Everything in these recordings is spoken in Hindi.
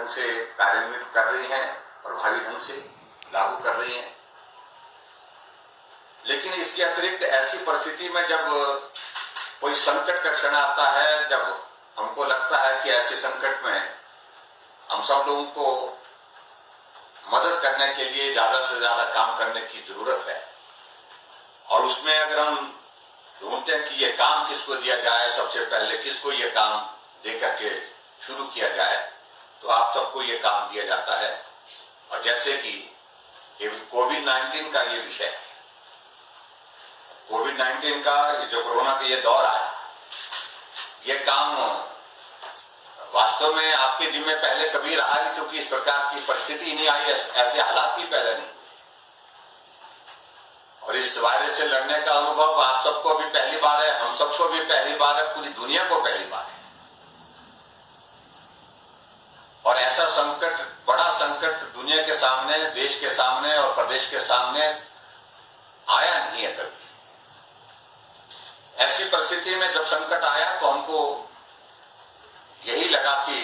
ढंग से कार्यान्वित कर रही हैं, प्रभावी ढंग से लागू कर रही हैं। लेकिन इसके अतिरिक्त ऐसी परिस्थिति में जब कोई संकट का क्षण आता है, जब हमको लगता है कि ऐसे संकट में हम सब लोगों को मदद करने के लिए ज्यादा से ज्यादा काम करने की जरूरत है, और उसमें अगर हम ढूंढते हैं कि ये काम किसको दिया जाए, सबसे पहले किसको ये काम दे करके शुरू किया जाए, तो आप सबको ये काम दिया जाता है। और जैसे कि कोविड-19 का ये विषय है, कोविड-19 का जो कोरोना का ये दौर आया, ये काम वास्तव में आपके जिम्मे पहले कभी रहा नहीं, क्योंकि इस प्रकार की परिस्थिति ही नहीं आई, ऐसे हालात ही पहले नहीं। और इस वायरस से लड़ने का अनुभव आप सबको भी पहली बार है, हम सबको भी पहली बार है, पूरी दुनिया को पहली बार है। और ऐसा संकट, बड़ा संकट दुनिया के सामने, देश के सामने और प्रदेश के सामने आया नहीं है कभी। ऐसी परिस्थिति में जब संकट आया तो हमको यही लगा कि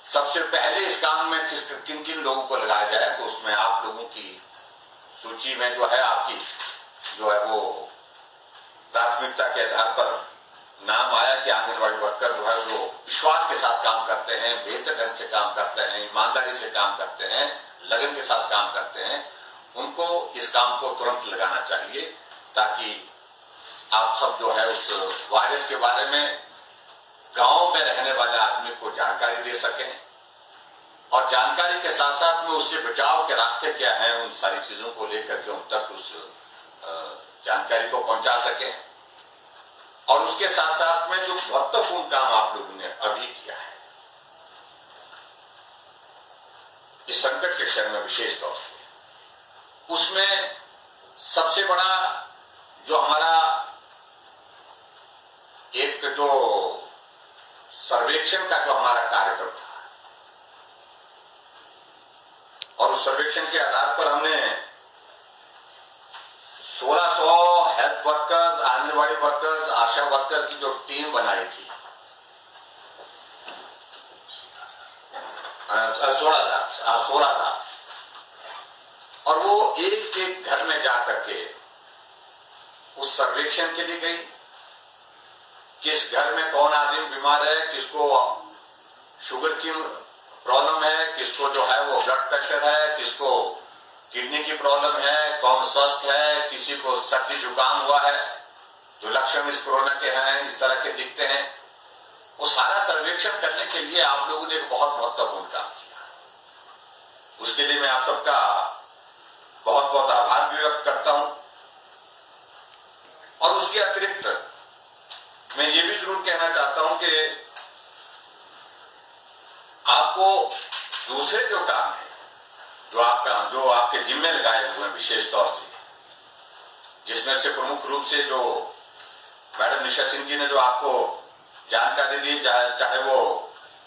सबसे पहले इस काम में किन किन लोगों को लगाया जाए, तो उसमें आप लोगों की सूची में जो है, आपकी जो है वो प्राथमिकता के आधार पर नाम आया कि आंगनबाड़ी वर्कर जो है वो विश्वास के साथ काम करते हैं, बेहतर ढंग से काम करते हैं, ईमानदारी से काम करते हैं, लगन के साथ काम करते हैं। उनको इस काम को तुरंत लगाना चाहिए, ताकि आप सब जो है उस वायरस के बारे में गांव में रहने वाले आदमी को जानकारी दे सकें, और जानकारी के साथ साथ में उससे बचाव के रास्ते क्या हैं, उन सारी चीजों को लेकर के उन तक उस जानकारी को पहुंचा सकें। और उसके साथ साथ में जो महत्वपूर्ण काम आप लोगों ने अभी किया है इस संकट के क्षण में, विशेष तौर से उसमें सबसे बड़ा जो हमारा एक जो सर्वेक्षण का जो हमारा कार्यक्रम था, और उस सर्वेक्षण के आधार पर हमने 1600 हेल्थ वर्कर्स, आंगनबाड़ी वर्कर्स, आशा वर्कर की जो टीम बनाई थी, 16,000, और वो एक एक घर में जाकर के उस सर्वेक्षण के लिए गई। किस घर में कौन आदमी बीमार है, किसको शुगर की प्रॉब्लम है, किसको जो है वो ब्लड प्रेशर है, किसको किडनी की प्रॉब्लम है, कौन स्वस्थ है, किसी को सर्दी जुकाम हुआ है, जो लक्षण इस कोरोना के हैं, इस तरह के दिखते हैं। वो सारा सर्वेक्षण करने के लिए आप लोगों ने एक बहुत महत्वपूर्ण काम किया। उसके लिए मैं आप सबका बहुत बहुत आभार भी व्यक्त करता हूं। और उसके अतिरिक्त मैं ये भी जरूर कहना चाहता हूं कि आपको दूसरे जो काम है, जो आपके जिम्मे लगाए हुए हैं, विशेष तौर से जिसमें से प्रमुख रूप से जो मैडम निशा सिंह जी ने जो आपको जानकारी दी, चाहे वो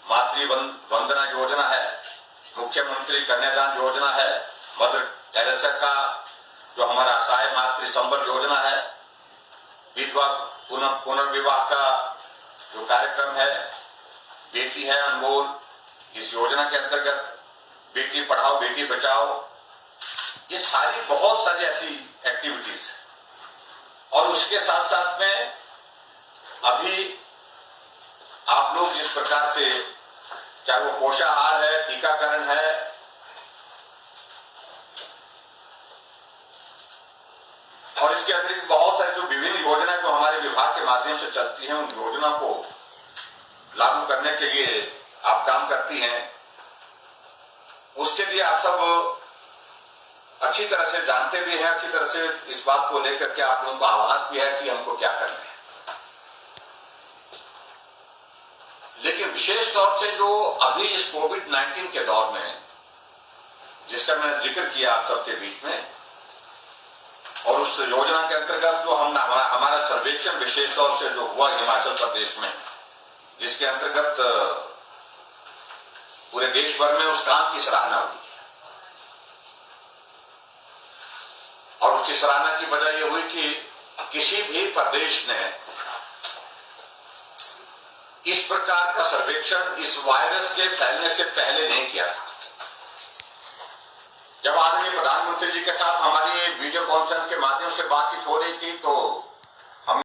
मातृ वंदना योजना है, मुख्यमंत्री कन्यादान योजना है, मदर टेरेसा का जो हमारा असहाय मातृ संबल योजना है, विधवा पुनर्विवाह का जो कार्यक्रम है, बेटी है अनमोल, इस योजना के अंतर्गत बेटी पढ़ाओ बेटी बचाओ, ये सारी बहुत सारी ऐसी एक्टिविटीज। और उसके साथ साथ में अभी आप लोग जिस प्रकार से, चाहे वो पोषाहार है, टीकाकरण है, और इसके अतिरिक्त बहुत सारी जो विभिन्न योजना जो हमारे विभाग के माध्यम से चलती हैं, उन योजना को लागू करने के लिए आप काम करती हैं। उसके लिए आप सब अच्छी तरह से जानते भी हैं, अच्छी तरह से इस बात को लेकर के आप लोगों को आभास भी है कि हमको क्या करना है। लेकिन विशेष तौर से जो अभी इस कोविड-19 के दौर में, जिसका मैंने जिक्र किया आप सबके बीच में, और उस योजना के अंतर्गत जो हमारा सर्वेक्षण विशेष तौर से जो हुआ हिमाचल प्रदेश में, जिसके अंतर्गत पूरे देश भर में उस काम की सराहना हुई, और उसकी सराहना की वजह यह हुई कि किसी भी प्रदेश ने इस प्रकार का सर्वेक्षण इस वायरस के फैलने से पहले नहीं किया था। जब आदरणीय प्रधानमंत्री जी के साथ हमारी वीडियो कॉन्फ्रेंस के माध्यम से बातचीत हो रही थी तो